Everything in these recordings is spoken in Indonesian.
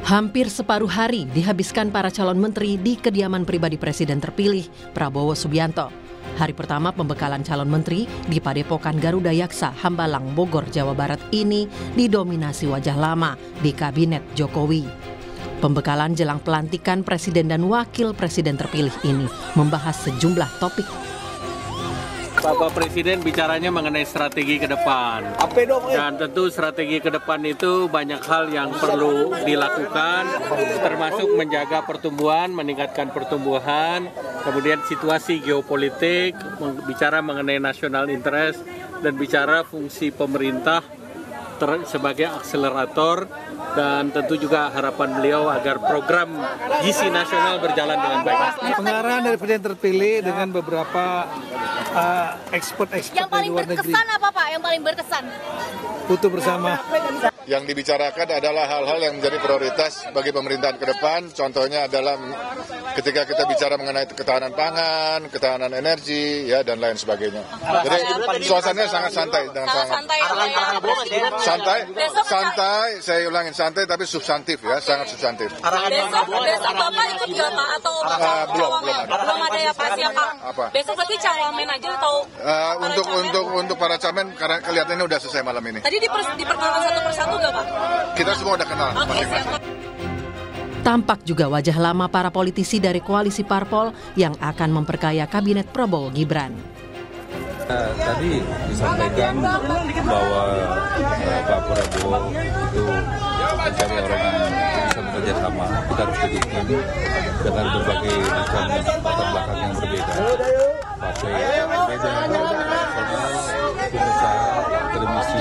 Hampir separuh hari dihabiskan para calon menteri di kediaman pribadi Presiden terpilih Prabowo Subianto. Hari pertama pembekalan calon menteri di Padepokan Garuda Yaksa, Hambalang, Bogor, Jawa Barat ini didominasi wajah lama di Kabinet Jokowi. Pembekalan jelang pelantikan Presiden dan Wakil Presiden terpilih ini membahas sejumlah topik. Bapak Presiden bicaranya mengenai strategi ke depan. Dan tentu strategi ke depan itu banyak hal yang perlu dilakukan, termasuk menjaga pertumbuhan, meningkatkan pertumbuhan, kemudian situasi geopolitik, bicara mengenai national interest, dan bicara fungsi pemerintah sebagai akselerator, dan tentu juga harapan beliau agar program gizi nasional berjalan dengan baik. Pengarahan dari Presiden terpilih dengan beberapa ekspor dari luar negeri. Yang paling berkesan apa Pak? Yang paling berkesan? Foto bersama. Yang dibicarakan adalah hal-hal yang menjadi prioritas bagi pemerintahan ke depan. Contohnya adalah ketika kita bicara mengenai ketahanan pangan, ketahanan energi, ya dan lain sebagainya. Jadi suasananya sangat santai dan santai. Saya ulangin santai tapi substantif ya, sangat substantif. Besok Bapak ikut nggak Pak atau belum ada ya Pak siapa? Besok berarti cawamen aja atau? Untuk para camen karena kelihatannya udah selesai malam ini. Tadi diperkenalkan satu persatu nggak Pak? Kita semua udah kenal masing-masing. Tampak juga wajah lama para politisi dari koalisi parpol yang akan memperkaya kabinet Prabowo Gibran. Tadi disampaikan bahwa Pak Prabowo itu mencari orang yang bisa bekerja sama. Kita harus didukung dengan berbagai macam latar belakang yang berbeda. Partai yang berbeda, personal, pengusaha, akademisi,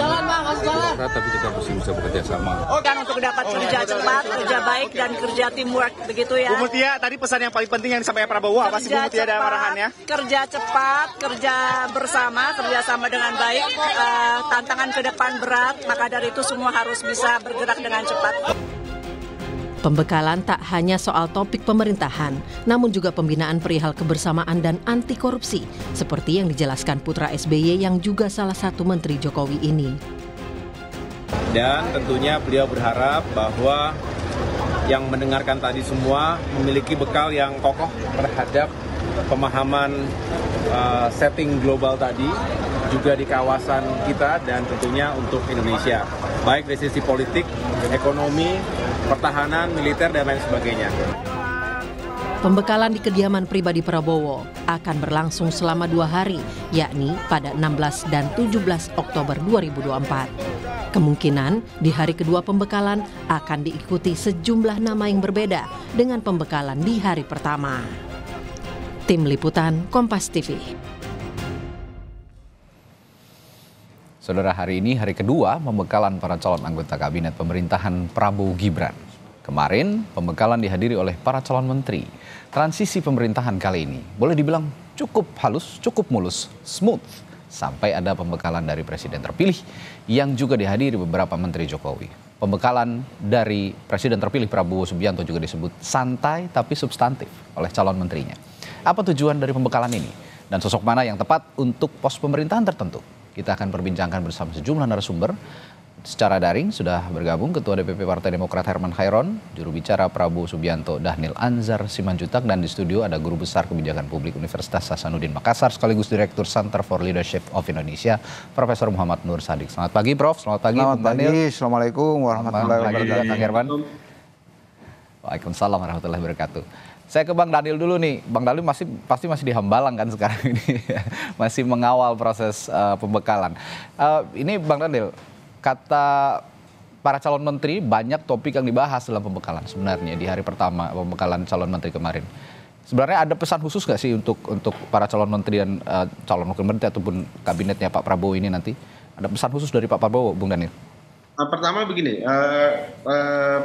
birokrat, tapi kita mesti bisa bekerja sama. Dan untuk dapat kerja cepat, kerja baik, dan kerja teamwork, begitu ya. Bu Mutia, tadi pesan yang paling penting yang disampaikan Prabowo apa sih Bu Mutia dalam arahannya? Kerja cepat, kerja bersama, kerjasama dengan baik, tantangan ke depan berat, maka dari itu semua harus bisa bergerak dengan cepat. Pembekalan tak hanya soal topik pemerintahan, namun juga pembinaan perihal kebersamaan dan anti korupsi, seperti yang dijelaskan putra SBY yang juga salah satu menteri Jokowi ini. Dan tentunya beliau berharap bahwa yang mendengarkan tadi semua memiliki bekal yang kokoh terhadap pemahaman setting global tadi, juga di kawasan kita dan tentunya untuk Indonesia, baik dari sisi politik, ekonomi, pertahanan, militer, dan lain sebagainya. Pembekalan di kediaman pribadi Prabowo akan berlangsung selama 2 hari, yakni pada 16 dan 17 Oktober 2024. Kemungkinan di hari kedua pembekalan akan diikuti sejumlah nama yang berbeda dengan pembekalan di hari pertama. Tim Liputan Kompas TV. Saudara, hari ini hari kedua pembekalan para calon anggota kabinet pemerintahan Prabowo Gibran. Kemarin pembekalan dihadiri oleh para calon menteri. Transisi pemerintahan kali ini boleh dibilang cukup halus, cukup mulus, smooth. Sampai ada pembekalan dari Presiden terpilih yang juga dihadiri beberapa menteri Jokowi. Pembekalan dari Presiden terpilih Prabowo Subianto juga disebut santai tapi substantif oleh calon menterinya. Apa tujuan dari pembekalan ini? Dan sosok mana yang tepat untuk pos pemerintahan tertentu? Kita akan perbincangkan bersama sejumlah narasumber. Secara daring sudah bergabung Ketua DPP Partai Demokrat Herman Khairon, juru bicara Prabowo Subianto Dhanil Anzar Simanjuntak, dan di studio ada Guru Besar Kebijakan Publik Universitas Hasanuddin Makassar sekaligus Direktur Center for Leadership of Indonesia, Profesor Muhammad Nur Sadik. Selamat pagi Prof, selamat pagi. Selamat pagi, Assalamualaikum warahmatullahi wabarakatuh. Kang Herman. Waalaikumsalam warahmatullahi wabarakatuh. Saya ke Bang Dhanil dulu nih. Bang Dhanil pasti masih di Hambalang kan sekarang ini. Masih mengawal proses pembekalan. Ini Bang Dhanil, kata para calon menteri banyak topik yang dibahas dalam pembekalan sebenarnya di hari pertama pembekalan calon menteri kemarin. Sebenarnya ada pesan khusus nggak sih untuk para calon menteri dan calon wakil menteri ataupun kabinetnya Pak Prabowo ini nanti? Ada pesan khusus dari Pak Prabowo, Bung Dhanil? Pertama begini,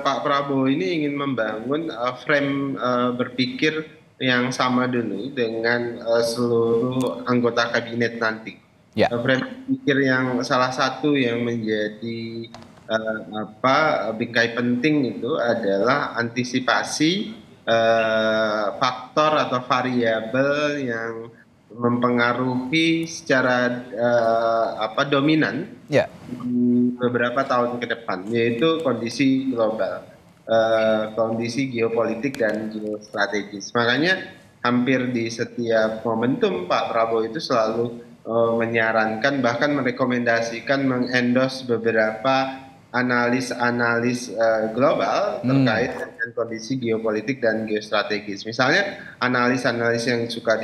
Pak Prabowo ini ingin membangun frame berpikir yang sama dulu dengan seluruh anggota kabinet nanti. Ya. Frame berpikir yang salah satu yang menjadi bingkai penting itu adalah antisipasi faktor atau variabel yang mempengaruhi secara dominan beberapa tahun ke depan, yaitu kondisi global. kondisi geopolitik dan geostrategis. Makanya hampir di setiap momentum Pak Prabowo itu selalu menyarankan, bahkan merekomendasikan, mengendorse beberapa analis global terkait dengan kondisi geopolitik dan geostrategis. Misalnya analis-analis yang suka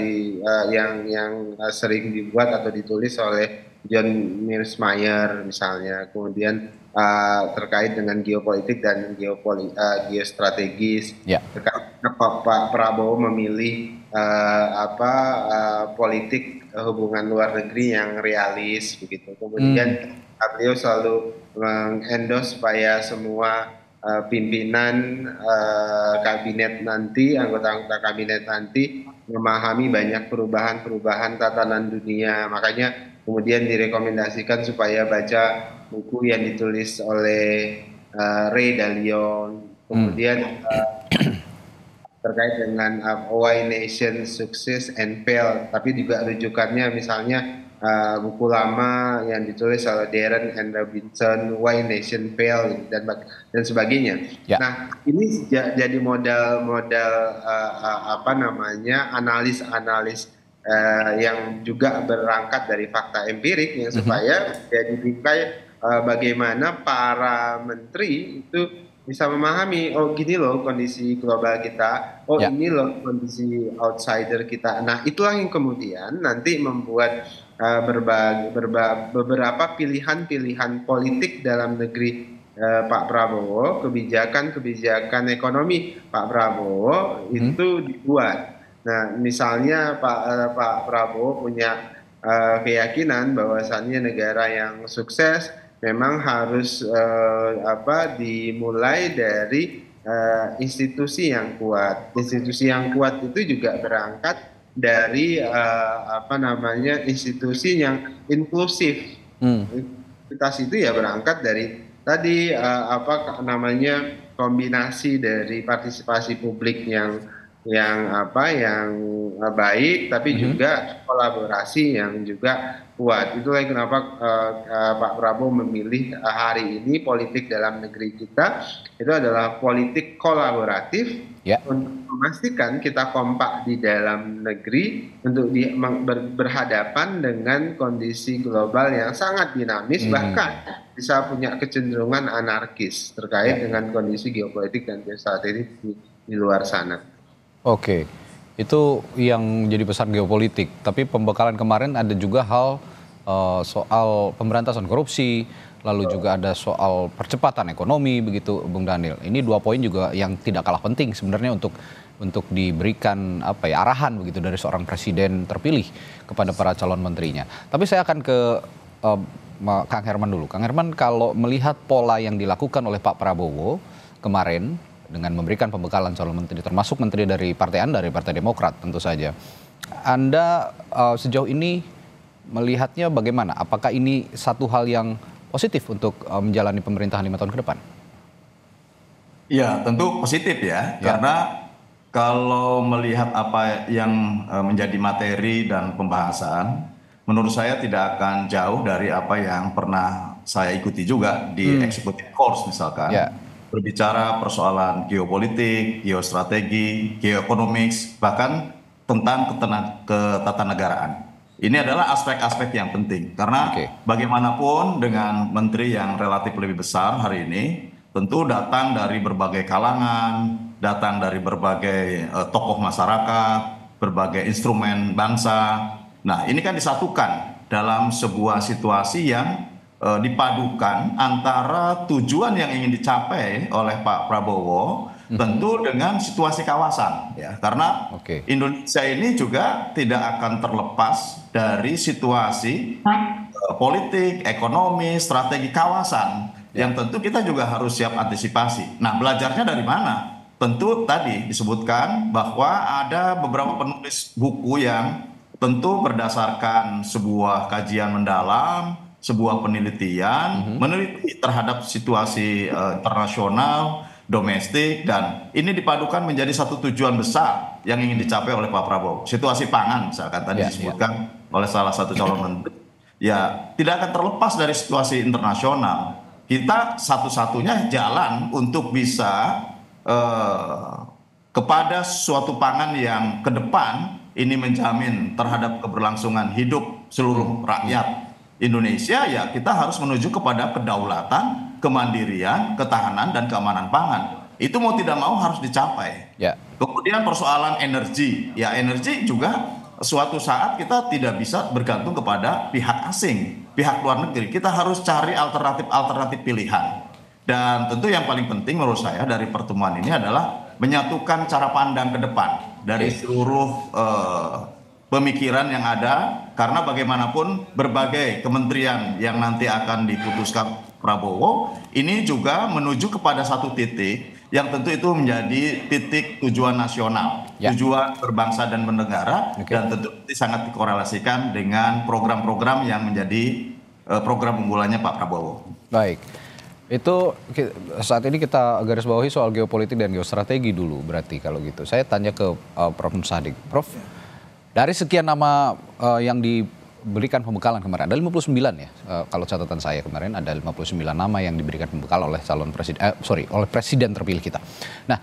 yang sering dibuat atau ditulis oleh John Mearsheimer misalnya, kemudian terkait dengan geopolitik dan geostrategis. Pak Prabowo memilih politik hubungan luar negeri yang realis begitu. Kemudian beliau selalu mengendorse supaya semua pimpinan kabinet nanti, anggota-anggota kabinet nanti memahami banyak perubahan-perubahan tatanan dunia. Makanya kemudian direkomendasikan supaya baca buku yang ditulis oleh Ray Dalio, kemudian terkait dengan Why Nations Success and Fail, tapi juga rujukannya misalnya buku lama yang ditulis oleh Darren and Robinson, Why Nation Fail dan sebagainya. Nah, ini jadi modal analis yang juga berangkat dari fakta empirik yang supaya jadi bingkai bagaimana para menteri itu bisa memahami, oh gini loh kondisi global kita, oh ini loh kondisi outsider kita. Nah, itulah yang kemudian nanti membuat beberapa pilihan-pilihan politik dalam negeri Pak Prabowo, kebijakan ekonomi Pak Prabowo itu dibuat. Nah, misalnya Pak Prabowo punya keyakinan bahwasannya negara yang sukses memang harus dimulai dari institusi yang kuat. Institusi yang kuat itu juga berangkat dari institusi yang inklusif. Inklusivitas itu ya berangkat dari tadi kombinasi dari partisipasi publik yang baik, tapi juga kolaborasi yang juga kuat. Itulah kenapa Pak Prabowo memilih hari ini politik dalam negeri kita itu adalah politik kolaboratif untuk memastikan kita kompak di dalam negeri untuk berhadapan dengan kondisi global yang sangat dinamis, bahkan bisa punya kecenderungan anarkis terkait dengan kondisi geopolitik dan geostrategis di luar sana. Oke, itu yang jadi pesan geopolitik. Tapi pembekalan kemarin ada juga hal soal pemberantasan korupsi, lalu juga ada soal percepatan ekonomi, begitu Bung Daniel. Ini 2 poin juga yang tidak kalah penting sebenarnya untuk diberikan arahan begitu dari seorang presiden terpilih kepada para calon menterinya. Tapi saya akan ke Kang Herman dulu. Kang Herman, kalau melihat pola yang dilakukan oleh Pak Prabowo kemarin dengan memberikan pembekalan calon menteri, termasuk menteri dari partai Anda, dari Partai Demokrat tentu saja. Anda sejauh ini melihatnya bagaimana? Apakah ini satu hal yang positif untuk menjalani pemerintahan 5 tahun ke depan? Ya, tentu positif ya. Karena kalau melihat apa yang menjadi materi dan pembahasan, menurut saya tidak akan jauh dari apa yang pernah saya ikuti juga di executive course misalkan. Berbicara persoalan geopolitik, geostrategi, geoekonomik, bahkan tentang ketatanegaraan. Ini adalah aspek-aspek yang penting karena bagaimanapun dengan menteri yang relatif lebih besar hari ini, tentu datang dari berbagai kalangan, datang dari berbagai tokoh masyarakat, berbagai instrumen bangsa. Nah, ini kan disatukan dalam sebuah situasi yang dipadukan antara tujuan yang ingin dicapai oleh Pak Prabowo tentu dengan situasi kawasan ya, karena Indonesia ini juga tidak akan terlepas dari situasi politik, ekonomi, strategi kawasan yang tentu kita juga harus siap antisipasi. Nah, belajarnya dari mana? Tentu tadi disebutkan bahwa ada beberapa penulis buku yang tentu berdasarkan sebuah kajian mendalam, sebuah penelitian, meneliti terhadap situasi internasional, domestik, dan ini dipadukan menjadi satu tujuan besar yang ingin dicapai oleh Pak Prabowo. Situasi pangan misalkan tadi disebutkan oleh salah satu calon menteri. Ya, tidak akan terlepas dari situasi internasional. Kita satu-satunya jalan untuk bisa kepada suatu pangan yang ke depan ini menjamin terhadap keberlangsungan hidup seluruh rakyat Indonesia, ya kita harus menuju kepada kedaulatan, kemandirian, ketahanan, dan keamanan pangan. Itu mau tidak mau harus dicapai. Ya. Kemudian persoalan energi, ya energi juga suatu saat kita tidak bisa bergantung kepada pihak asing, pihak luar negeri. Kita harus cari alternatif pilihan. Dan tentu yang paling penting menurut saya dari pertemuan ini adalah menyatukan cara pandang ke depan dari seluruh pemikiran yang ada, karena bagaimanapun berbagai kementerian yang nanti akan diputuskan Prabowo ini juga menuju kepada satu titik yang tentu itu menjadi titik tujuan nasional, tujuan berbangsa dan bernegara, dan tentu sangat dikorelasikan dengan program-program yang menjadi program unggulannya Pak Prabowo. Baik. Itu saat ini kita garis bawahi soal geopolitik dan geostrategi dulu berarti kalau gitu. Saya tanya ke Prof. Sadik. Prof, dari sekian nama yang diberikan pembekalan kemarin, ada 59 ya. Kalau catatan saya kemarin ada 59 nama yang diberikan pembekalan oleh oleh presiden terpilih kita. Nah,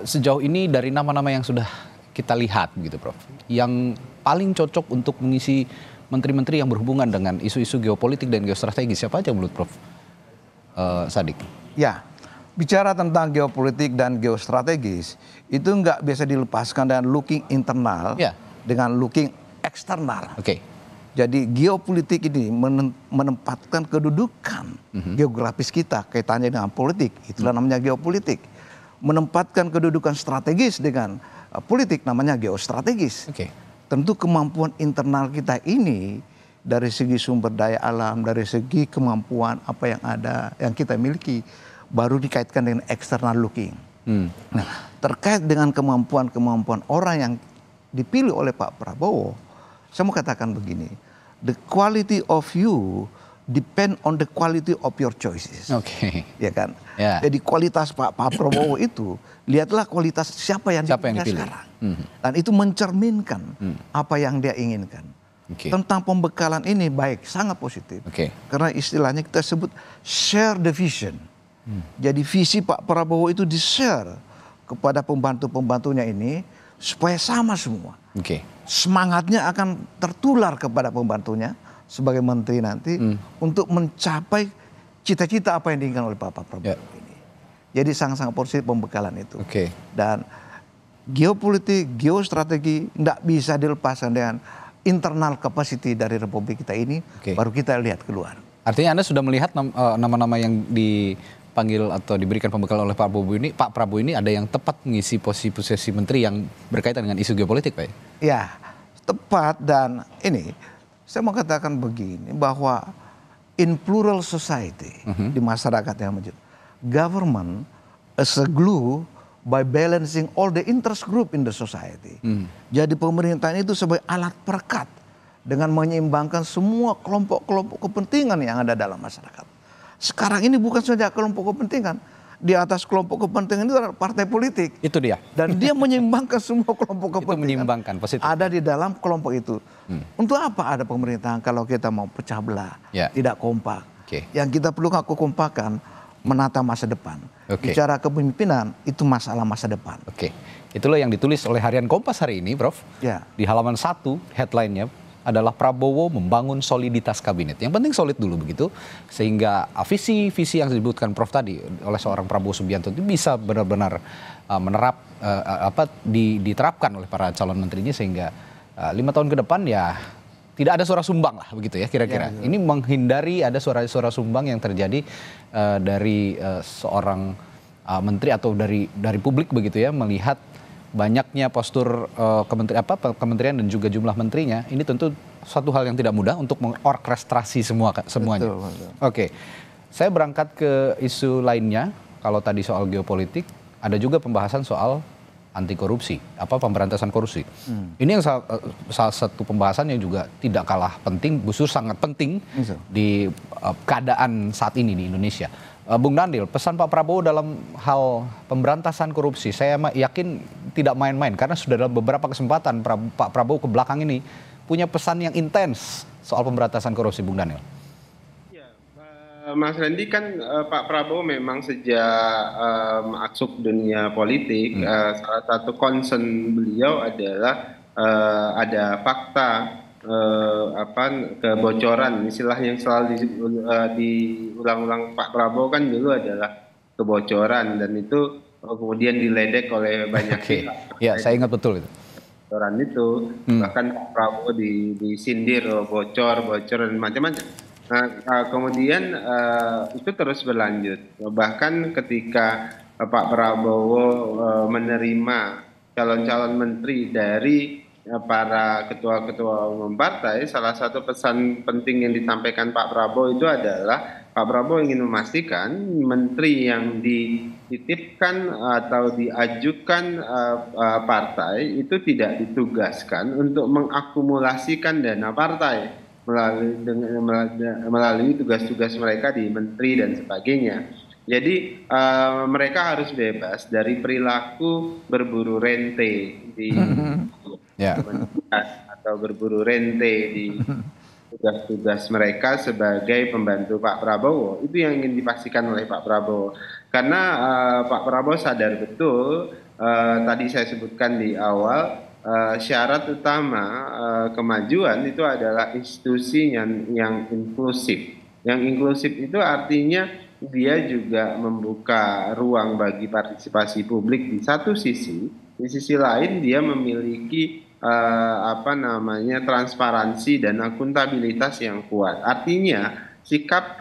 sejauh ini dari nama-nama yang sudah kita lihat gitu Prof, yang paling cocok untuk mengisi menteri-menteri yang berhubungan dengan isu-isu geopolitik dan geostrategi, siapa aja menurut Prof Sadik? Ya, bicara tentang geopolitik dan geostrategis itu nggak bisa dilepaskan dengan looking internal dengan looking eksternal. Jadi geopolitik ini menempatkan kedudukan geografis kita kaitannya dengan politik, itulah namanya geopolitik. Menempatkan kedudukan strategis dengan politik namanya geostrategis. Tentu kemampuan internal kita ini dari segi sumber daya alam, dari segi kemampuan apa yang ada, yang kita miliki, baru dikaitkan dengan external looking. Nah, terkait dengan kemampuan-kemampuan orang yang dipilih oleh Pak Prabowo, saya mau katakan begini, the quality of you depend on the quality of your choices. Ya kan? Jadi kualitas Pak Prabowo itu, lihatlah kualitas siapa yang dipilih sekarang. Dan itu mencerminkan apa yang dia inginkan. Tentang pembekalan ini baik, sangat positif. Karena istilahnya kita sebut share the vision. Jadi visi Pak Prabowo itu di-share kepada pembantu-pembantunya ini supaya sama semua. Semangatnya akan tertular kepada pembantunya sebagai menteri nanti untuk mencapai cita-cita apa yang diinginkan oleh Pak Prabowo ini. Jadi sangat-sangat positif pembekalan itu. Dan geopolitik, geostrategi tidak bisa dilepaskan dengan internal capacity dari Republik kita ini, baru kita lihat keluar. Artinya Anda sudah melihat nama-nama yang dipanggil atau diberikan pembekalan oleh Pak Prabowo ini ada yang tepat mengisi posisi menteri yang berkaitan dengan isu geopolitik, Pak? Ya, tepat. Dan ini saya mau katakan begini, bahwa in plural society, di masyarakat yang maju, government as a glue by balancing all the interest group in the society. Jadi pemerintahan itu sebagai alat perekat dengan menyeimbangkan semua kelompok-kelompok kepentingan yang ada dalam masyarakat. Sekarang ini bukan saja kelompok kepentingan, di atas kelompok kepentingan itu ada partai politik. Itu dia. Dan dia menyeimbangkan semua kelompok kepentingan. Itu menyeimbangkan, positif. Ada di dalam kelompok itu. Untuk apa ada pemerintahan kalau kita mau pecah belah, tidak kompak? Yang kita perlu kekompakan, menata masa depan. Bicara kepemimpinan itu masalah masa depan. Itulah yang ditulis oleh Harian Kompas hari ini, Prof. Di halaman 1 headline-nya adalah Prabowo membangun soliditas kabinet. Yang penting solid dulu begitu, sehingga visi-visi yang disebutkan Prof tadi oleh seorang Prabowo Subianto itu bisa benar-benar diterapkan oleh para calon menterinya, sehingga 5 tahun ke depan ya tidak ada suara sumbang lah begitu ya kira-kira. Ini menghindari ada suara-suara sumbang yang terjadi dari seorang menteri atau dari publik begitu ya, melihat banyaknya postur kementerian dan juga jumlah menterinya. Ini tentu suatu hal yang tidak mudah untuk mengorkestrasi semuanya. Saya berangkat ke isu lainnya. Kalau tadi soal geopolitik, ada juga pembahasan soal anti korupsi, pemberantasan korupsi. Ini yang salah satu pembahasan yang juga tidak kalah penting, justru sangat penting di keadaan saat ini di Indonesia. Bung Daniel, pesan Pak Prabowo dalam hal pemberantasan korupsi, saya yakin tidak main-main, karena sudah dalam beberapa kesempatan Pak Prabowo ke belakang ini punya pesan yang intens soal pemberantasan korupsi, Bung Daniel. Mas Randy kan Pak Prabowo memang sejak masuk dunia politik salah satu concern beliau adalah ada fakta kebocoran, istilah yang selalu diulang-ulang Pak Prabowo kan dulu adalah kebocoran, dan itu kemudian diledek oleh banyak pihak. Ya, saya ingat betul itu. Kebocoran itu bahkan Pak Prabowo disindir bocor dan macam-macam. Nah, kemudian itu terus berlanjut. Bahkan ketika Pak Prabowo menerima calon-calon menteri dari para ketua-ketua umum partai, salah satu pesan penting yang disampaikan Pak Prabowo itu adalah Pak Prabowo ingin memastikan menteri yang dititipkan atau diajukan partai itu tidak ditugaskan untuk mengakumulasikan dana partai melalui tugas-tugas mereka di menteri dan sebagainya. Jadi mereka harus bebas dari perilaku berburu rente di atau berburu rente di tugas-tugas mereka sebagai pembantu Pak Prabowo. Itu yang ingin dipastikan oleh Pak Prabowo. Karena Pak Prabowo sadar betul, tadi saya sebutkan di awal, syarat utama kemajuan itu adalah institusi yang inklusif. Yang inklusif itu artinya dia juga membuka ruang bagi partisipasi publik di satu sisi. Di sisi lain dia memiliki transparansi dan akuntabilitas yang kuat. Artinya sikap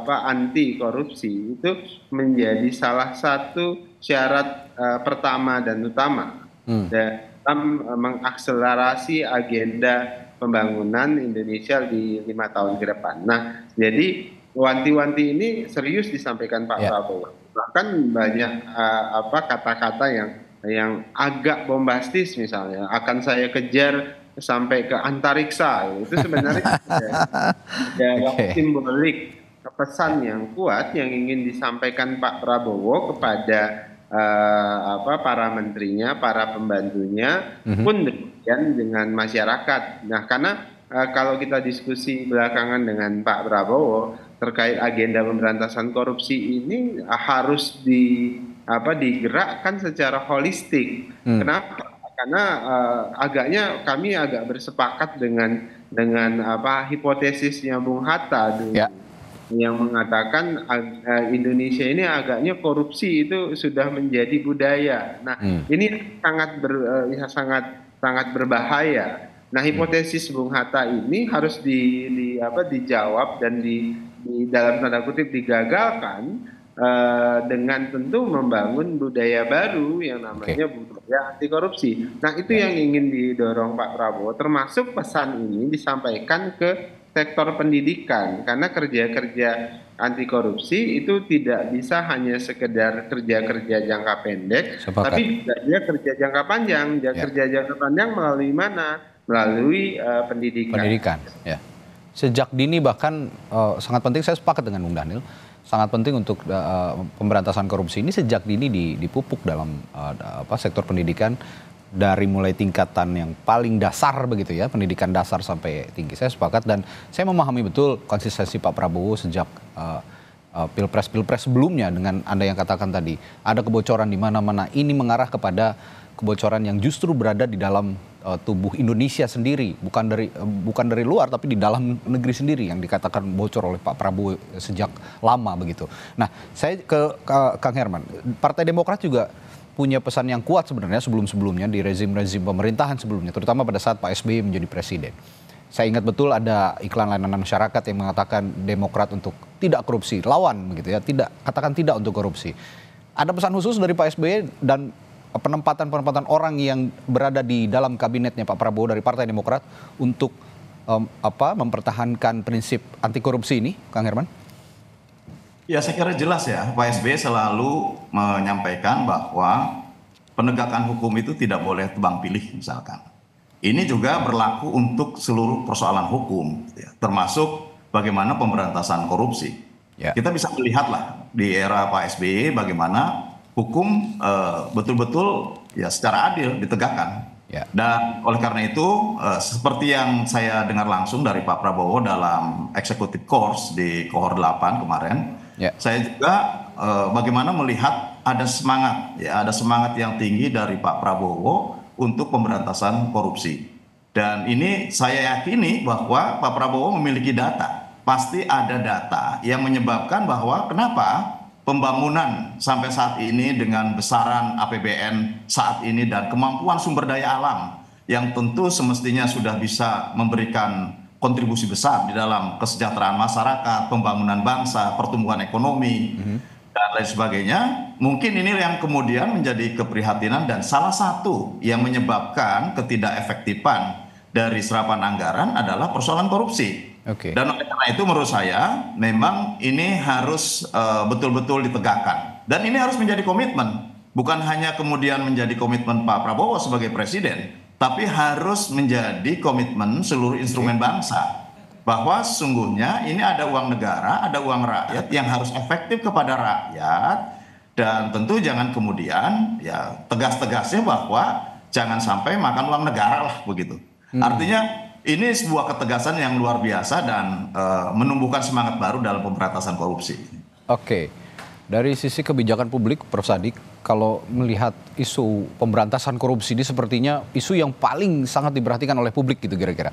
anti korupsi itu menjadi salah satu syarat pertama dan utama dalam mengakselerasi agenda pembangunan Indonesia di 5 tahun ke depan. Nah, jadi wanti-wanti ini serius disampaikan Pak Prabowo. Bahkan banyak kata-kata yang agak bombastis, misalnya akan saya kejar sampai ke antariksa. Itu sebenarnya ada simbolik pesan yang kuat yang ingin disampaikan Pak Prabowo kepada para menterinya, para pembantunya, pun demikian dengan masyarakat. Nah, karena kalau kita diskusi belakangan dengan Pak Prabowo terkait agenda pemberantasan korupsi ini harus digerakkan secara holistik. Kenapa? Karena kami agak bersepakat dengan hipotesisnya Bung Hatta dulu. Yang mengatakan Indonesia ini agaknya korupsi itu sudah menjadi budaya. Nah, ini sangat berbahaya. Nah, hipotesis Bung Hatta ini harus dijawab dan di dalam tanda kutip digagalkan dengan tentu membangun budaya baru yang namanya budaya anti korupsi. Nah, itu yang ingin didorong Pak Prabowo, termasuk pesan ini disampaikan ke sektor pendidikan, karena kerja-kerja anti korupsi itu tidak bisa hanya sekedar kerja-kerja jangka pendek, tapi juga dia kerja jangka panjang. Kerja jangka panjang melalui mana? Melalui pendidikan. Ya. Sejak dini bahkan sangat penting, saya sepakat dengan Bung Daniel, sangat penting untuk pemberantasan korupsi ini sejak dini dipupuk dalam sektor pendidikan. Dari mulai tingkatan yang paling dasar begitu ya, pendidikan dasar sampai tinggi. Saya sepakat dan saya memahami betul konsistensi Pak Prabowo sejak pilpres sebelumnya dengan Anda yang katakan tadi. Ada kebocoran di mana-mana, ini mengarah kepada kebocoran yang justru berada di dalam tubuh Indonesia sendiri, bukan dari luar tapi di dalam negeri sendiri yang dikatakan bocor oleh Pak Prabowo sejak lama begitu. Nah, saya ke Kang Herman, Partai Demokrat juga punya pesan yang kuat sebenarnya sebelum-sebelumnya di rezim-rezim pemerintahan sebelumnya, terutama pada saat Pak SBY menjadi presiden. Saya ingat betul ada iklan layanan masyarakat yang mengatakan Demokrat untuk tidak korupsi, lawan begitu ya, katakan tidak untuk korupsi. Ada pesan khusus dari Pak SBY dan penempatan orang yang berada di dalam kabinetnya Pak Prabowo dari Partai Demokrat untuk mempertahankan prinsip anti korupsi ini, Kang Herman? Ya, saya kira jelas ya, Pak SBY selalu menyampaikan bahwa penegakan hukum itu tidak boleh tebang pilih misalkan. Ini juga berlaku untuk seluruh persoalan hukum, ya, termasuk bagaimana pemberantasan korupsi. Ya. Kita bisa melihatlah di era Pak SBY bagaimana hukum betul-betul ya secara adil ditegakkan. Dan oleh karena itu, seperti yang saya dengar langsung dari Pak Prabowo dalam executive course di Kohor 8 kemarin, saya juga bagaimana melihat ada semangat, ada semangat yang tinggi dari Pak Prabowo untuk pemberantasan korupsi. Dan ini saya yakini bahwa Pak Prabowo memiliki data. Pasti ada data yang menyebabkan bahwa kenapa pembangunan sampai saat ini dengan besaran APBN saat ini dan kemampuan sumber daya alam yang tentu semestinya sudah bisa memberikan kontribusi besar di dalam kesejahteraan masyarakat, pembangunan bangsa, pertumbuhan ekonomi, dan lain sebagainya. Mungkin ini yang kemudian menjadi keprihatinan dan salah satu yang menyebabkan ketidakefektifan dari serapan anggaran adalah persoalan korupsi. Dan oleh karena itu menurut saya memang ini harus betul-betul ditegakkan. Dan ini harus menjadi komitmen. Bukan hanya kemudian menjadi komitmen Pak Prabowo sebagai presiden, tapi harus menjadi komitmen seluruh instrumen bangsa. Bahwa sesungguhnya ini ada uang negara, ada uang rakyat yang harus efektif kepada rakyat. Dan tentu jangan kemudian ya tegas-tegasnya bahwa jangan sampai makan uang negara lah begitu. Artinya ini sebuah ketegasan yang luar biasa dan menumbuhkan semangat baru dalam pemberantasan korupsi. Oke, dari sisi kebijakan publik, Prof. Sadik, kalau melihat isu pemberantasan korupsi ini sepertinya isu yang paling sangat diperhatikan oleh publik gitu kira-kira.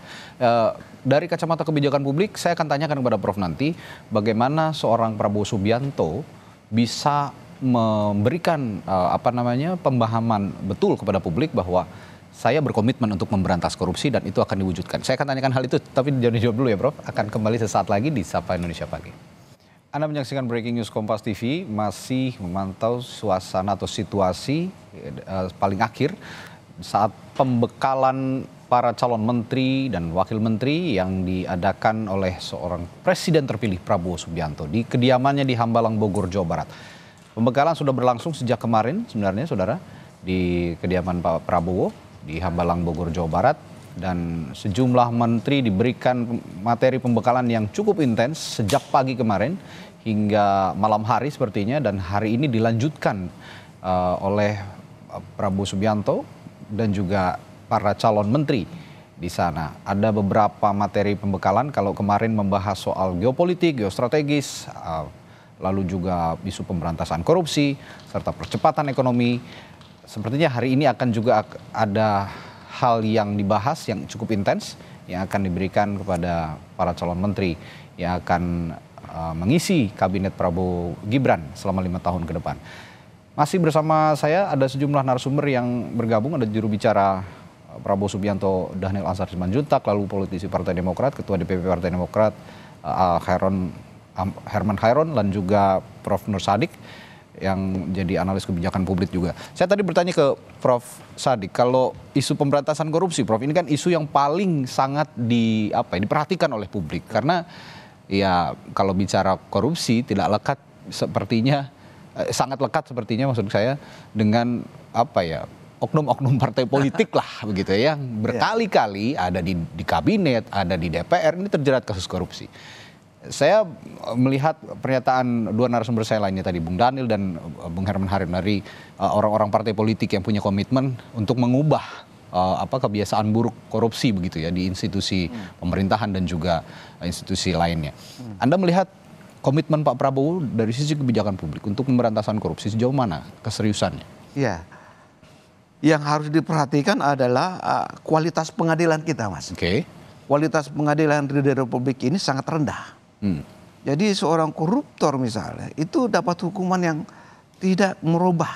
Dari kacamata kebijakan publik, saya akan tanyakan kepada Prof. nanti bagaimana seorang Prabowo Subianto bisa memberikan pemahaman betul kepada publik bahwa saya berkomitmen untuk memberantas korupsi dan itu akan diwujudkan. Saya akan tanyakan hal itu, tapi jangan dijawab dulu ya Prof. Akan kembali sesaat lagi di Sapa Indonesia Pagi. Anda menyaksikan Breaking News Kompas TV, masih memantau suasana atau situasi paling akhir saat pembekalan para calon menteri dan wakil menteri yang diadakan oleh seorang presiden terpilih Prabowo Subianto di kediamannya di Hambalang, Bogor, Jawa Barat. Pembekalan sudah berlangsung sejak kemarin sebenarnya saudara di kediaman Pak Prabowo di Hambalang, Bogor, Jawa Barat, dan sejumlah menteri diberikan materi pembekalan yang cukup intens sejak pagi kemarin hingga malam hari sepertinya, dan hari ini dilanjutkan oleh Prabowo Subianto dan juga para calon menteri di sana. Ada beberapa materi pembekalan, kalau kemarin membahas soal geopolitik, geostrategis, lalu juga isu pemberantasan korupsi, serta percepatan ekonomi. Sepertinya hari ini akan juga ada hal yang dibahas yang cukup intens yang akan diberikan kepada para calon menteri yang akan mengisi kabinet Prabowo Gibran selama 5 tahun ke depan. Masih bersama saya ada sejumlah narasumber yang bergabung, ada juru bicara Prabowo Subianto Dhanil Ansar Simanjuntak, lalu politisi Partai Demokrat, Ketua DPP Partai Demokrat Herman Khairon, dan juga Prof. Nur Sadik yang jadi analis kebijakan publik juga. Saya tadi bertanya ke Prof. Sadik, kalau isu pemberantasan korupsi, Prof, ini kan isu yang paling sangat diperhatikan oleh publik, karena ya kalau bicara korupsi tidak lekat sepertinya, sangat lekat sepertinya maksud saya dengan oknum-oknum partai politik lah begitu ya, yang berkali-kali ada di kabinet, ada di DPR, ini terjerat kasus korupsi. Saya melihat pernyataan dua narasumber saya lainnya tadi, Bung Dhanil dan Bung Herman Khairon, dari orang-orang partai politik yang punya komitmen untuk mengubah kebiasaan buruk korupsi begitu ya di institusi pemerintahan dan juga institusi lainnya. Anda melihat komitmen Pak Prabowo dari sisi kebijakan publik untuk pemberantasan korupsi sejauh mana keseriusannya? Ya, yang harus diperhatikan adalah kualitas pengadilan kita, Mas. Kualitas pengadilan di Republik ini sangat rendah. Jadi seorang koruptor misalnya itu dapat hukuman yang tidak merubah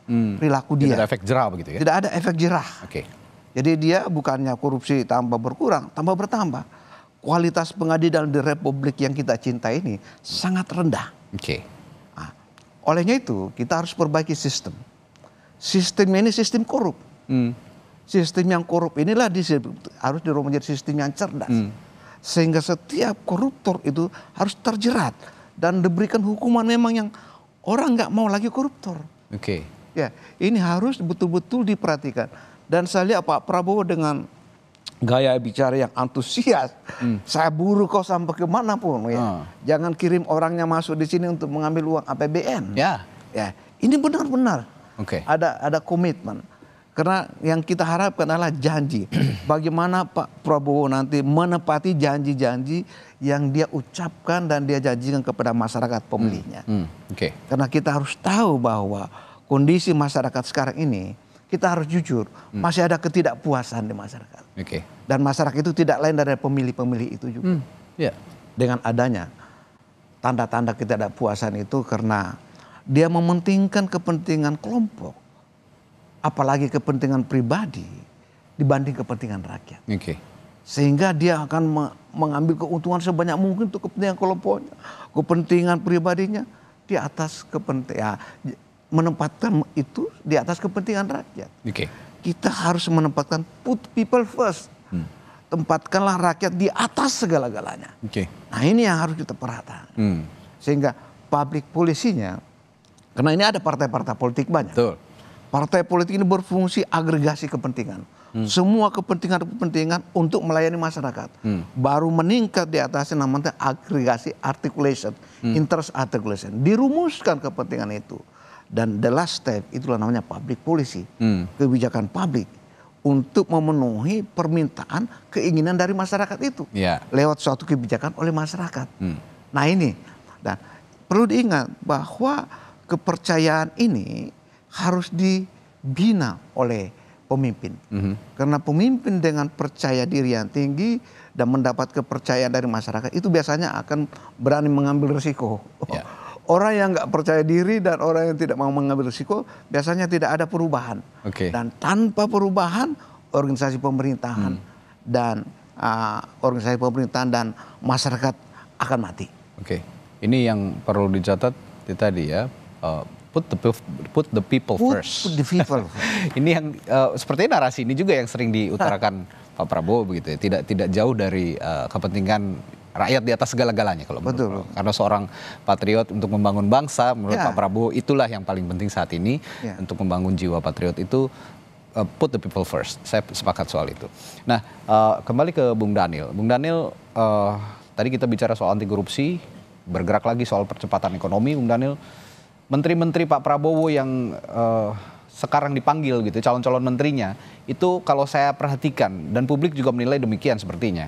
perilaku dia. Tidak ada efek jerah begitu ya? Tidak ada efek jerah. Jadi dia bukannya korupsi tambah berkurang, tambah bertambah. Kualitas pengadilan di Republik yang kita cintai ini sangat rendah. Nah, olehnya itu kita harus perbaiki sistem. Sistem ini sistem korup. Sistem yang korup inilah harus dirubah menjadi sistem yang cerdas. Sehingga setiap koruptor itu harus terjerat dan diberikan hukuman memang yang orang nggak mau lagi koruptor. Ya, ini harus betul-betul diperhatikan. Dan saya lihat Pak Prabowo dengan gaya bicara yang antusias. Saya buru kau sampai kemanapun ya. Jangan kirim orangnya masuk di sini untuk mengambil uang APBN. Ya, ini benar-benar ada komitmen. Karena yang kita harapkan adalah janji. Bagaimana Pak Prabowo nanti menepati janji-janji yang dia ucapkan dan dia janjikan kepada masyarakat pemilihnya. Karena kita harus tahu bahwa kondisi masyarakat sekarang ini, kita harus jujur, masih ada ketidakpuasan di masyarakat. Dan masyarakat itu tidak lain dari pemilih-pemilih itu juga. Dengan adanya tanda-tanda ketidakpuasan itu karena dia mementingkan kepentingan kelompok, apalagi kepentingan pribadi dibanding kepentingan rakyat. Sehingga dia akan mengambil keuntungan sebanyak mungkin untuk kepentingan kelompoknya, kepentingan pribadinya di atas kepentingan, menempatkan itu di atas kepentingan rakyat. Kita harus menempatkan put people first. Tempatkanlah rakyat di atas segala-galanya. Nah ini yang harus kita perhatikan. Sehingga public policy-nya, karena ini ada partai-partai politik banyak. Partai politik ini berfungsi agregasi kepentingan. Semua kepentingan-kepentingan untuk melayani masyarakat. Baru meningkat di atasnya namanya agregasi articulation, interest articulation. Dirumuskan kepentingan itu. Dan the last step itulah namanya public policy. Kebijakan publik untuk memenuhi permintaan keinginan dari masyarakat itu. Lewat suatu kebijakan oleh masyarakat. Nah ini, dan perlu diingat bahwa kepercayaan ini harus dibina oleh pemimpin. Karena pemimpin dengan percaya diri yang tinggi dan mendapat kepercayaan dari masyarakat itu biasanya akan berani mengambil risiko. Orang yang nggak percaya diri dan orang yang tidak mau mengambil risiko biasanya tidak ada perubahan. Dan tanpa perubahan organisasi pemerintahan dan masyarakat akan mati. Ini yang perlu dicatat tadi ya. Put the people first. Put the people. Ini yang sepertinya narasi ini juga yang sering diutarakan Pak Prabowo begitu ya. Tidak jauh dari kepentingan rakyat di atas segala-galanya kalau menurut Pak. Karena seorang patriot untuk membangun bangsa menurut Pak Prabowo itulah yang paling penting saat ini. Untuk membangun jiwa patriot itu put the people first. Saya sepakat soal itu. Nah, kembali ke Bung Daniel. Bung Daniel, tadi kita bicara soal anti korupsi, bergerak lagi soal percepatan ekonomi, Bung Daniel. Menteri-menteri Pak Prabowo yang sekarang dipanggil gitu, calon-calon menterinya, itu kalau saya perhatikan dan publik juga menilai demikian sepertinya.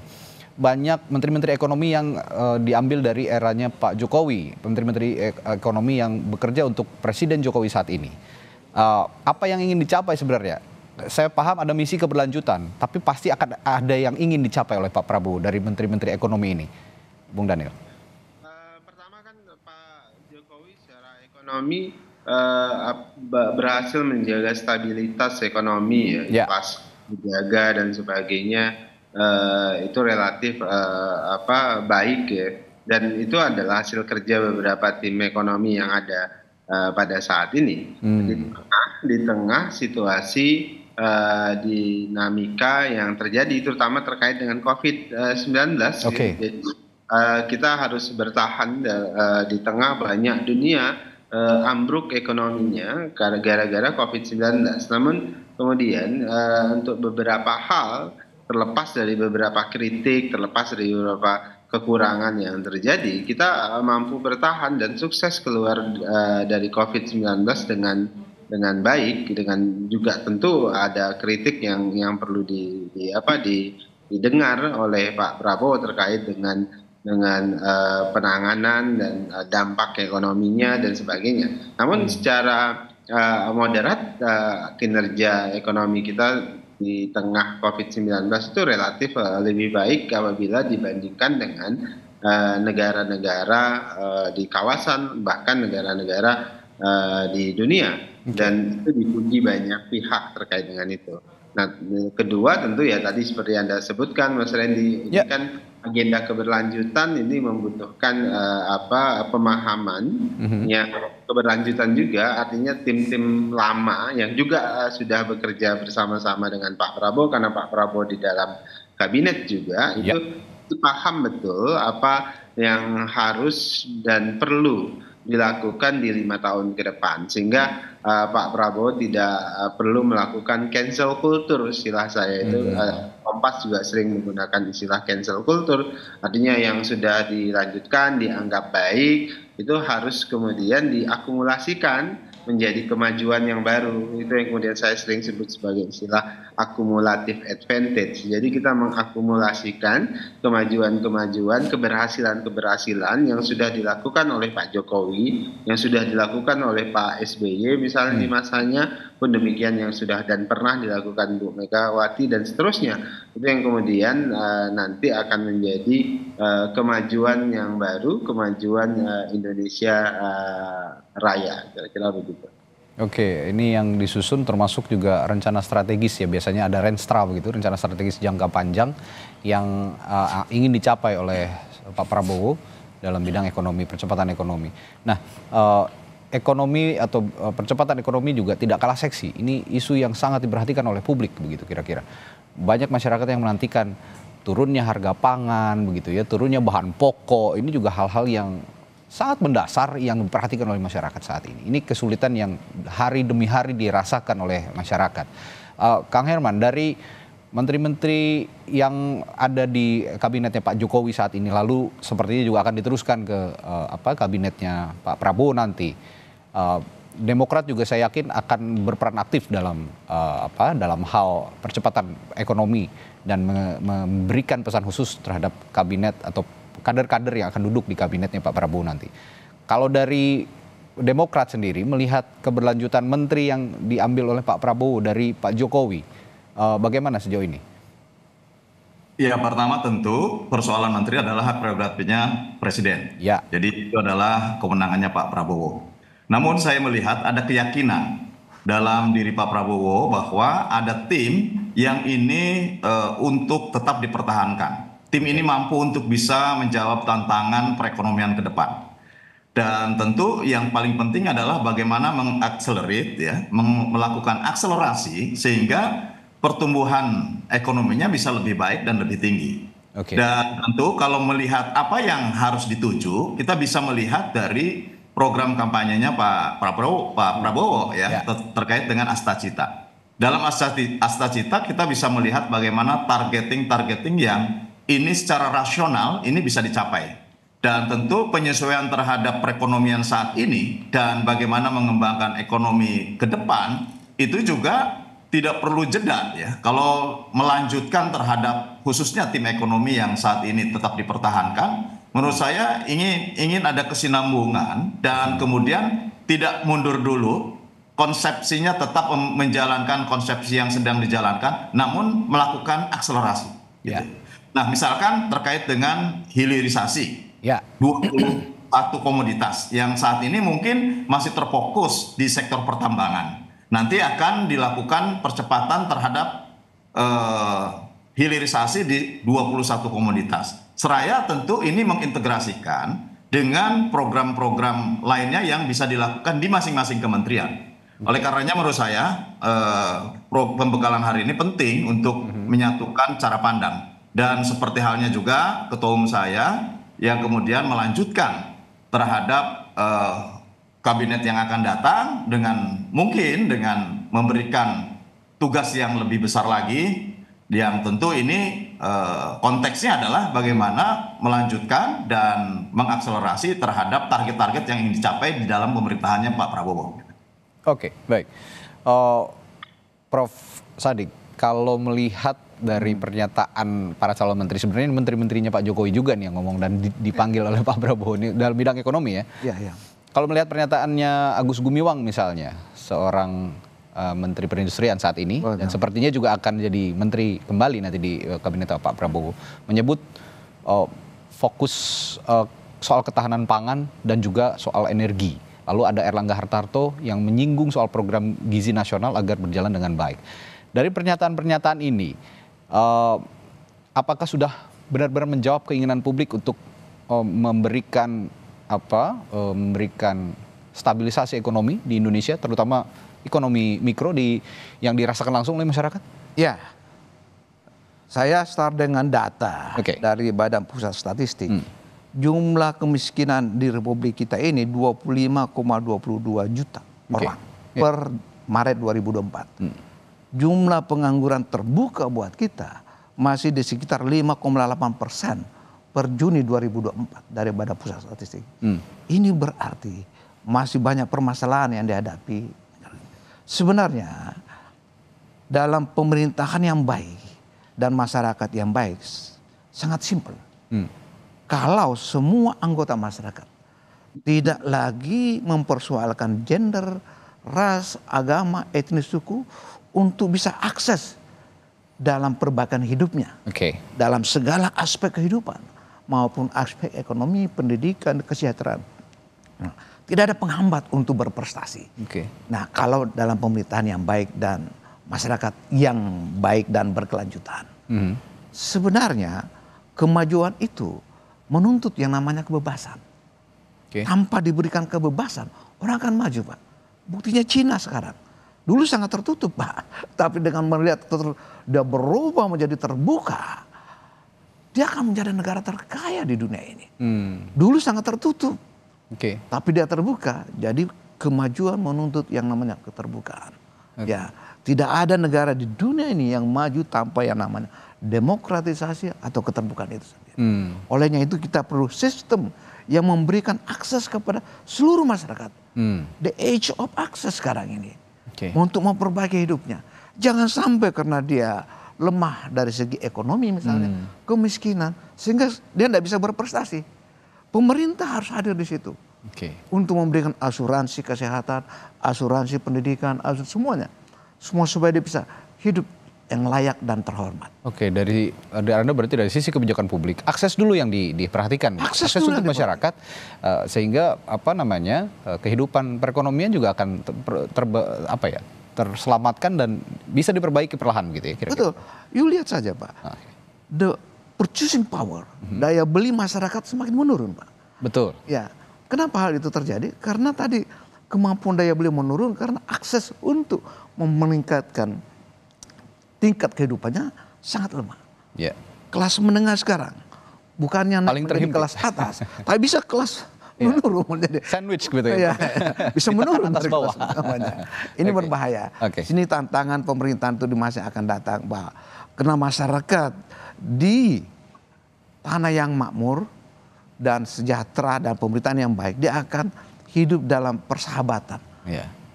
Banyak menteri-menteri ekonomi yang diambil dari eranya Pak Jokowi, menteri-menteri ekonomi yang bekerja untuk Presiden Jokowi saat ini. Apa yang ingin dicapai sebenarnya? Saya paham ada misi keberlanjutan, tapi pasti akan ada yang ingin dicapai oleh Pak Prabowo dari menteri-menteri ekonomi ini, Bung Daniel. Ekonomi berhasil menjaga stabilitas ekonomi pas dijaga dan sebagainya itu relatif baik ya, dan itu adalah hasil kerja beberapa tim ekonomi yang ada pada saat ini. Di tengah situasi dinamika yang terjadi terutama terkait dengan COVID-19. Jadi kita harus bertahan di tengah banyak dunia ambruk ekonominya gara-gara COVID-19. Namun kemudian untuk beberapa hal, terlepas dari beberapa kritik, terlepas dari beberapa kekurangan yang terjadi, kita mampu bertahan dan sukses keluar dari COVID-19 dengan baik. Dengan juga tentu ada kritik yang perlu didengar oleh Pak Prabowo terkait dengan penanganan dan dampak ekonominya dan sebagainya. Namun secara moderat kinerja ekonomi kita di tengah COVID-19 itu relatif lebih baik apabila dibandingkan dengan negara-negara di kawasan, bahkan negara-negara di dunia. Dan itu dipuji banyak pihak terkait dengan itu. Nah, kedua tentu ya tadi seperti Anda sebutkan Mas Randy, ini kan agenda keberlanjutan ini membutuhkan pemahaman yang keberlanjutan juga, artinya tim-tim lama yang juga sudah bekerja bersama-sama dengan Pak Prabowo, karena Pak Prabowo di dalam kabinet juga itu paham betul apa yang harus dan perlu dilakukan di 5 tahun ke depan, sehingga Pak Prabowo tidak perlu melakukan cancel culture, istilah saya itu. Kompas juga sering menggunakan istilah cancel culture, artinya yang sudah dilanjutkan dianggap baik itu harus kemudian diakumulasikan menjadi kemajuan yang baru. Itu yang kemudian saya sering sebut sebagai istilah akumulatif advantage. Jadi kita mengakumulasikan kemajuan-kemajuan, keberhasilan-keberhasilan yang sudah dilakukan oleh Pak Jokowi, yang sudah dilakukan oleh Pak SBY misalnya di masanya, pun demikian yang sudah dan pernah dilakukan Bu Megawati dan seterusnya. Itu yang kemudian nanti akan menjadi kemajuan yang baru, kemajuan Indonesia Raya, kira-kira begitu. Oke, ini yang disusun termasuk juga rencana strategis ya, biasanya ada Renstra begitu, rencana strategis jangka panjang yang ingin dicapai oleh Pak Prabowo dalam bidang ekonomi, percepatan ekonomi. Nah, ekonomi atau percepatan ekonomi juga tidak kalah seksi. Ini isu yang sangat diperhatikan oleh publik begitu kira-kira. Banyak masyarakat yang menantikan turunnya harga pangan begitu ya, turunnya bahan pokok. Ini juga hal-hal yang sangat mendasar yang diperhatikan oleh masyarakat saat ini. Ini kesulitan yang hari demi hari dirasakan oleh masyarakat. Kang Herman, dari menteri-menteri yang ada di kabinetnya Pak Jokowi saat ini, lalu sepertinya juga akan diteruskan ke kabinetnya Pak Prabowo nanti. Demokrat juga saya yakin akan berperan aktif dalam dalam hal percepatan ekonomi dan memberikan pesan khusus terhadap kabinet atau kader-kader yang akan duduk di kabinetnya Pak Prabowo nanti. Kalau dari Demokrat sendiri melihat keberlanjutan menteri yang diambil oleh Pak Prabowo dari Pak Jokowi, bagaimana sejauh ini? Ya, pertama tentu persoalan menteri adalah hak prerogatifnya Presiden. Ya. Jadi itu adalah kewenangannya Pak Prabowo. Namun saya melihat ada keyakinan dalam diri Pak Prabowo bahwa ada tim yang ini untuk tetap dipertahankan. Tim ini mampu untuk bisa menjawab tantangan perekonomian ke depan. Dan tentu yang paling penting adalah bagaimana mengakselerate ya, melakukan akselerasi sehingga pertumbuhan ekonominya bisa lebih baik dan lebih tinggi. Dan tentu kalau melihat apa yang harus dituju, kita bisa melihat dari program kampanyenya Pak Prabowo ya, terkait dengan Astacita. Dalam Astacita kita bisa melihat bagaimana targeting yang ini secara rasional ini bisa dicapai. Dan tentu penyesuaian terhadap perekonomian saat ini dan bagaimana mengembangkan ekonomi ke depan itu juga tidak perlu jeda ya. Kalau melanjutkan terhadap khususnya tim ekonomi yang saat ini tetap dipertahankan, menurut saya ingin ada kesinambungan dan kemudian tidak mundur dulu, konsepsinya tetap menjalankan konsepsi yang sedang dijalankan, namun melakukan akselerasi. Gitu. Nah, misalkan terkait dengan hilirisasi, 21 komoditas yang saat ini mungkin masih terfokus di sektor pertambangan. Nanti akan dilakukan percepatan terhadap hilirisasi di 21 komoditas. Seraya tentu ini mengintegrasikan dengan program-program lainnya yang bisa dilakukan di masing-masing kementerian. Oleh karenanya menurut saya pembekalan hari ini penting untuk menyatukan cara pandang. Dan seperti halnya juga ketua umum saya yang kemudian melanjutkan terhadap kabinet yang akan datang dengan mungkin dengan memberikan tugas yang lebih besar lagi, yang tentu ini konteksnya adalah bagaimana melanjutkan dan mengakselerasi terhadap target-target yang ingin dicapai di dalam pemerintahannya Pak Prabowo. Oke, baik. Prof. Sadik, kalau melihat dari pernyataan para calon menteri, sebenarnya menteri-menterinya Pak Jokowi juga nih yang ngomong dan dipanggil oleh Pak Prabowo ini dalam bidang ekonomi ya. Iya. Kalau melihat pernyataannya Agus Gumiwang misalnya, seorang menteri perindustrian saat ini, dan sepertinya juga akan jadi menteri kembali nanti di kabinet Pak Prabowo, menyebut fokus soal ketahanan pangan dan juga soal energi. Lalu ada Erlangga Hartarto yang menyinggung soal program gizi nasional agar berjalan dengan baik. Dari pernyataan-pernyataan ini, apakah sudah benar-benar menjawab keinginan publik untuk memberikan stabilisasi ekonomi di Indonesia, terutama ekonomi mikro yang dirasakan langsung oleh masyarakat? Ya, saya start dengan data dari Badan Pusat Statistik. Jumlah kemiskinan di Republik kita ini 25,22 juta orang per Maret 2024. Jumlah pengangguran terbuka buat kita masih di sekitar 5,8% per Juni 2024 dari Badan Pusat Statistik. Ini berarti masih banyak permasalahan yang dihadapi. Sebenarnya dalam pemerintahan yang baik dan masyarakat yang baik sangat simpel. Kalau semua anggota masyarakat tidak lagi mempersoalkan gender, ras, agama, etnis, suku untuk bisa akses dalam perbaikan hidupnya. Dalam segala aspek kehidupan maupun aspek ekonomi, pendidikan, kesejahteraan. Nah, tidak ada penghambat untuk berprestasi. Nah, kalau dalam pemerintahan yang baik dan masyarakat yang baik dan berkelanjutan, sebenarnya kemajuan itu menuntut yang namanya kebebasan. Tanpa diberikan kebebasan, orang akan maju, Pak. Buktinya Cina sekarang. Dulu sangat tertutup, Pak. Tapi dengan melihat dia berubah menjadi terbuka, dia akan menjadi negara terkaya di dunia ini. Dulu sangat tertutup. Tapi dia terbuka, jadi kemajuan menuntut yang namanya keterbukaan. Ya, tidak ada negara di dunia ini yang maju tanpa yang namanya demokratisasi atau keterbukaan itu sendiri. Olehnya itu kita perlu sistem yang memberikan akses kepada seluruh masyarakat. The age of access sekarang ini. Untuk memperbaiki hidupnya. Jangan sampai karena dia lemah dari segi ekonomi misalnya, kemiskinan, sehingga dia tidak bisa berprestasi. Pemerintah harus hadir di situ untuk memberikan asuransi kesehatan, asuransi pendidikan, semuanya, semua supaya dia bisa hidup yang layak dan terhormat. Dari Anda berarti dari sisi kebijakan publik, akses dulu yang diperhatikan, akses untuk masyarakat, sehingga kehidupan perekonomian juga akan terselamatkan dan bisa diperbaiki perlahan gitu ya. Betul, you lihat saja Pak, the purchasing power, daya beli masyarakat semakin menurun, Pak. Betul. Ya, kenapa hal itu terjadi? Karena tadi kemampuan daya beli menurun karena akses untuk meningkatkan tingkat kehidupannya sangat lemah. Kelas menengah sekarang bukannya paling menjadi kelas atas, tapi bisa kelas menurun menjadi sandwich gitu ya. Bisa menurun dari kelas namanya. Ini berbahaya. Sini tantangan pemerintahan itu di masa akan datang, Pak. Karena masyarakat di tanah yang makmur dan sejahtera dan pemerintahan yang baik, dia akan hidup dalam persahabatan,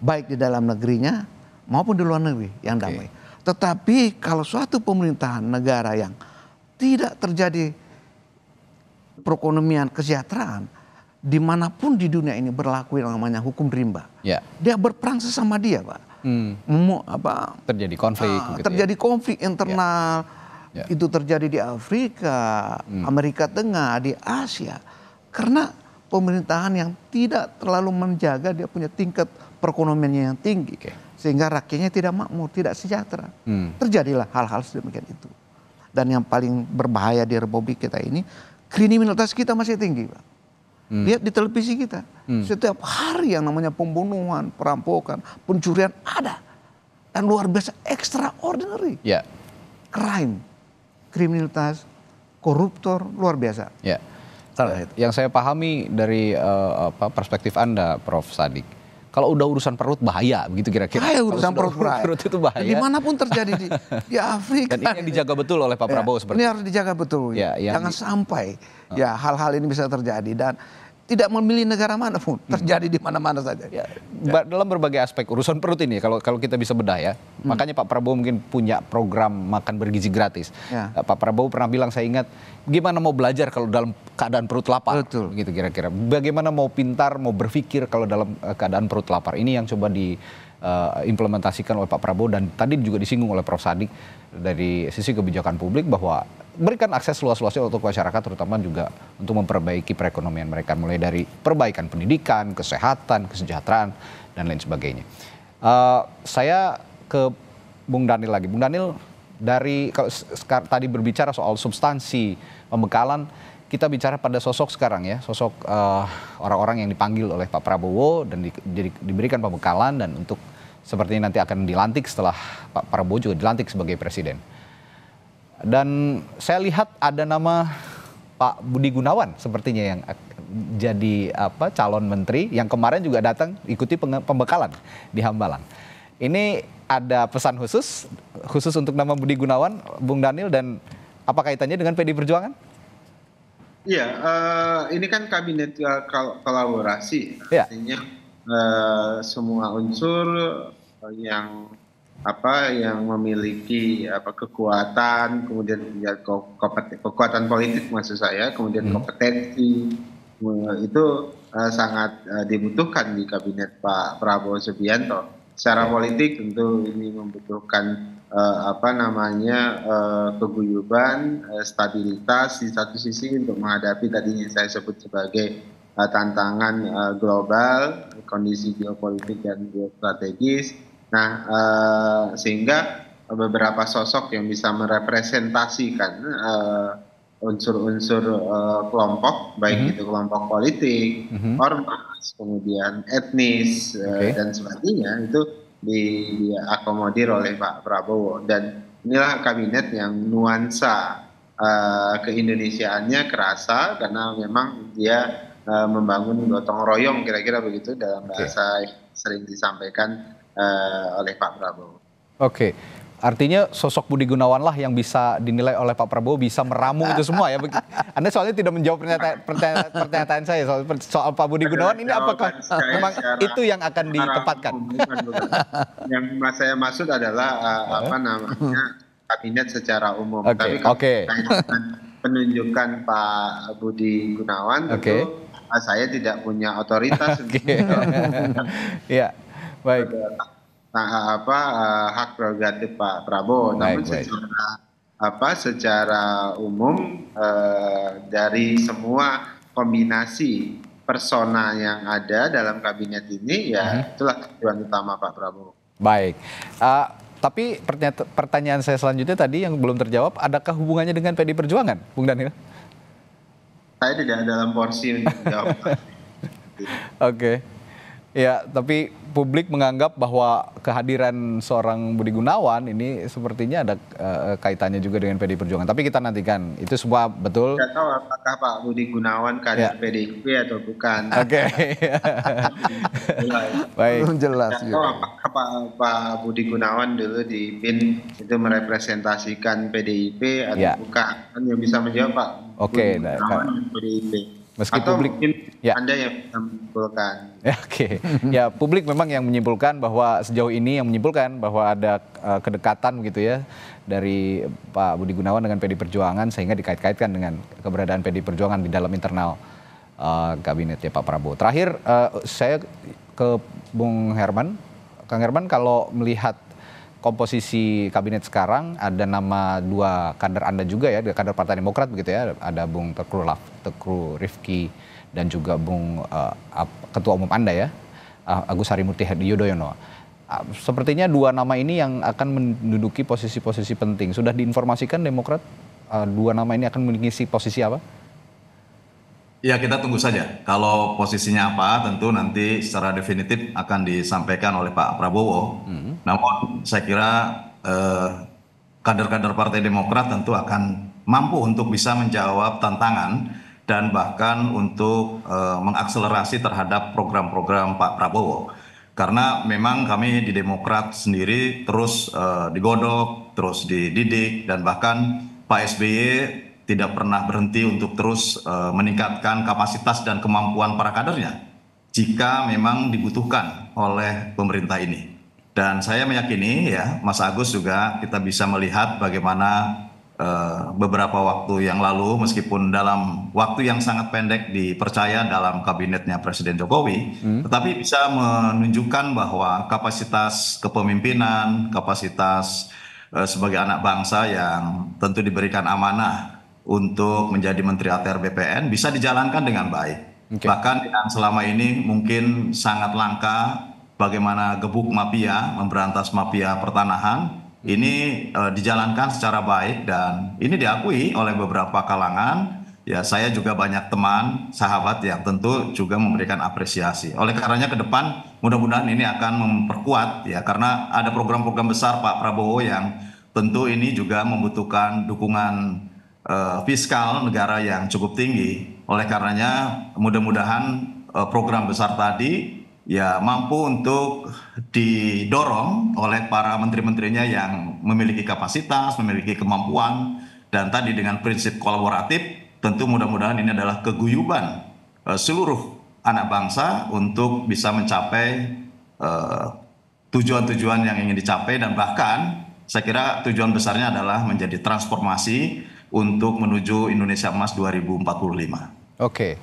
baik di dalam negerinya maupun di luar negeri yang damai. Tetapi kalau suatu pemerintahan negara yang tidak terjadi perekonomian kesejahteraan, dimanapun di dunia ini berlaku yang namanya hukum rimba, dia berperang sesama dia, Pak. Terjadi konflik, terjadi konflik internal. Itu terjadi di Afrika, Amerika Tengah, di Asia. Karena pemerintahan yang tidak terlalu menjaga dia punya tingkat perekonomiannya yang tinggi. Sehingga rakyatnya tidak makmur, tidak sejahtera. Terjadilah hal-hal sedemikian itu. Dan yang paling berbahaya di Republik kita ini, kriminalitas kita masih tinggi, Pak. Lihat di televisi kita. Setiap hari yang namanya pembunuhan, perampokan, pencurian ada. Dan luar biasa, extraordinary. Crime. Kriminalitas, koruptor luar biasa. Yang saya pahami dari perspektif Anda, Prof. Sadik, kalau udah urusan perut bahaya, begitu kira-kira. Urusan perut itu bahaya. Dimanapun terjadi di Afrika. Dan ini yang dijaga betul oleh Pak Prabowo seperti ini harus dijaga betul. Jangan sampai hal-hal ini bisa terjadi dan tidak memilih negara manapun, terjadi di mana-mana saja. Dalam berbagai aspek urusan perut ini, kalau kita bisa bedah ya, makanya Pak Prabowo mungkin punya program makan bergizi gratis. Pak Prabowo pernah bilang, saya ingat, gimana mau belajar kalau dalam keadaan perut lapar, gitu kira-kira. Bagaimana mau pintar, mau berpikir kalau dalam keadaan perut lapar. Ini yang coba diimplementasikan oleh Pak Prabowo dan tadi juga disinggung oleh Prof. Sadik dari sisi kebijakan publik bahwa berikan akses luas-luasnya untuk masyarakat, terutama juga untuk memperbaiki perekonomian mereka, mulai dari perbaikan pendidikan, kesehatan, kesejahteraan, dan lain sebagainya. Saya ke Bung Daniel lagi. Bung Daniel, kalau tadi berbicara soal substansi pembekalan, kita bicara pada sosok sekarang ya, sosok orang-orang yang dipanggil oleh Pak Prabowo dan diberikan pembekalan dan untuk seperti nanti akan dilantik setelah Pak Prabowo juga dilantik sebagai presiden. Dan saya lihat ada nama Pak Budi Gunawan sepertinya yang jadi calon menteri yang kemarin juga datang ikuti pembekalan di Hambalang. Ini ada pesan khusus untuk nama Budi Gunawan, Bung Daniel, dan apa kaitannya dengan PDI Perjuangan? Iya, ini kan kabinet kolaborasi, artinya semua unsur yang memiliki kekuatan, kemudian kekuatan politik maksud saya, kemudian kompetensi itu sangat dibutuhkan di kabinet Pak Prabowo Subianto. Secara politik tentu ini membutuhkan keguyuban, stabilitas di satu sisi untuk menghadapi tadi yang saya sebut sebagai tantangan global, kondisi geopolitik dan geostrategis. Nah, sehingga beberapa sosok yang bisa merepresentasikan unsur-unsur kelompok, baik itu kelompok politik, ormas, kemudian etnis dan sebagainya, itu diakomodir oleh Pak Prabowo. Dan inilah kabinet yang nuansa keindonesiaannya kerasa, karena memang dia membangun gotong royong, kira-kira begitu dalam bahasa yang sering disampaikan oleh Pak Prabowo. Oke. Artinya sosok Budi Gunawan lah yang bisa dinilai oleh Pak Prabowo bisa meramu itu semua ya. Anda soalnya tidak menjawab pernyataan saya soal Pak Budi Gunawan ini, apakah memang itu yang akan ditempatkan? Yang saya maksud adalah kabinet secara umum. Tapi kalau penunjukan Pak Budi Gunawan tentu saya tidak punya otoritas untuk ya, baik. Hak prerogatif Pak Prabowo. Namun secara umum dari semua kombinasi persona yang ada dalam kabinet ini, ya itulah tujuan utama Pak Prabowo. Baik. Tapi pertanyaan saya selanjutnya tadi yang belum terjawab, adakah hubungannya dengan PDI Perjuangan, Bung Daniel? Saya tidak dalam porsi untuk menjawab. Oke. Ya, tapi publik menganggap bahwa kehadiran seorang Budi Gunawan ini sepertinya ada kaitannya juga dengan PDI Perjuangan. Tapi kita nantikan, itu semua betul. Tidak tahu apakah Pak Budi Gunawan kader PDIP atau bukan. Oke. Baik. Belum jelas. Tidak tahu apakah Pak Budi Gunawan dulu di PIN itu merepresentasikan PDIP atau bukan. Yang bisa menjawab Pak Budi Gunawan PDIP. Meski atau publik, Anda yang bisa menyimpulkan. Ya, publik memang yang menyimpulkan bahwa sejauh ini yang menyimpulkan bahwa ada kedekatan gitu ya dari Pak Budi Gunawan dengan PDI Perjuangan, sehingga dikait-kaitkan dengan keberadaan PDI Perjuangan di dalam internal kabinet ya Pak Prabowo. Terakhir saya ke Bung Herman. Kang Herman, kalau melihat komposisi kabinet sekarang, ada nama dua kader Anda juga ya, kader Partai Demokrat begitu ya, ada Bung Teguh Rifki dan juga Bung Ketua Umum Anda ya, Agus Harimurti Yudhoyono. Sepertinya dua nama ini yang akan menduduki posisi-posisi penting. Sudah diinformasikan Demokrat dua nama ini akan mengisi posisi apa? Ya, kita tunggu saja. Kalau posisinya apa, tentu nanti secara definitif akan disampaikan oleh Pak Prabowo. Namun saya kira kader-kader Partai Demokrat tentu akan mampu untuk bisa menjawab tantangan dan bahkan untuk mengakselerasi terhadap program-program Pak Prabowo. Karena memang kami di Demokrat sendiri terus digodok, terus dididik, dan bahkan Pak SBY tidak pernah berhenti untuk terus meningkatkan kapasitas dan kemampuan para kadernya jika memang dibutuhkan oleh pemerintah ini. Dan saya meyakini ya, Mas Agus juga kita bisa melihat bagaimana beberapa waktu yang lalu, meskipun dalam waktu yang sangat pendek dipercaya dalam kabinetnya Presiden Jokowi, tetapi bisa menunjukkan bahwa kapasitas kepemimpinan, kapasitas sebagai anak bangsa yang tentu diberikan amanah untuk menjadi Menteri ATR BPN bisa dijalankan dengan baik. Bahkan yang selama ini mungkin sangat langka, bagaimana gebuk mafia, memberantas mafia pertanahan, ini dijalankan secara baik dan ini diakui oleh beberapa kalangan. Ya, saya juga banyak teman, sahabat yang tentu juga memberikan apresiasi. Oleh karenanya ke depan mudah-mudahan ini akan memperkuat ya, karena ada program-program besar Pak Prabowo yang tentu ini juga membutuhkan dukungan fiskal negara yang cukup tinggi. Oleh karenanya mudah-mudahan program besar tadi ya mampu untuk didorong oleh para menteri-menterinya yang memiliki kapasitas, memiliki kemampuan, dan tadi dengan prinsip kolaboratif tentu mudah-mudahan ini adalah keguyuban seluruh anak bangsa untuk bisa mencapai tujuan-tujuan yang ingin dicapai, dan bahkan saya kira tujuan besarnya adalah menjadi transformasi untuk menuju Indonesia Emas 2045. Oke,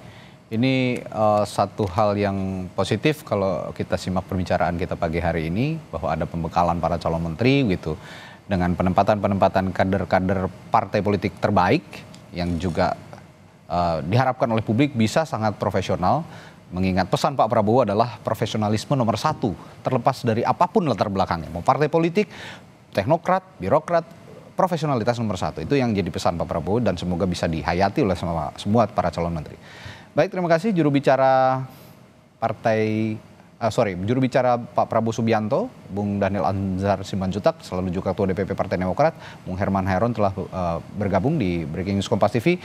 ini satu hal yang positif kalau kita simak perbicaraan kita pagi hari ini, bahwa ada pembekalan para calon menteri gitu, dengan penempatan-penempatan kader-kader partai politik terbaik yang juga diharapkan oleh publik bisa sangat profesional. Mengingat pesan Pak Prabowo adalah profesionalisme nomor 1, terlepas dari apapun latar belakangnya, mau partai politik, teknokrat, birokrat, profesionalitas nomor 1. Itu yang jadi pesan Pak Prabowo, dan semoga bisa dihayati oleh semua para calon menteri. Baik, terima kasih juru bicara juru bicara Pak Prabowo Subianto, Bung Daniel Anzar Simanjuntak, selalu juga Ketua DPP Partai Demokrat, Bung Herman Hairon telah bergabung di Breaking News Kompas TV.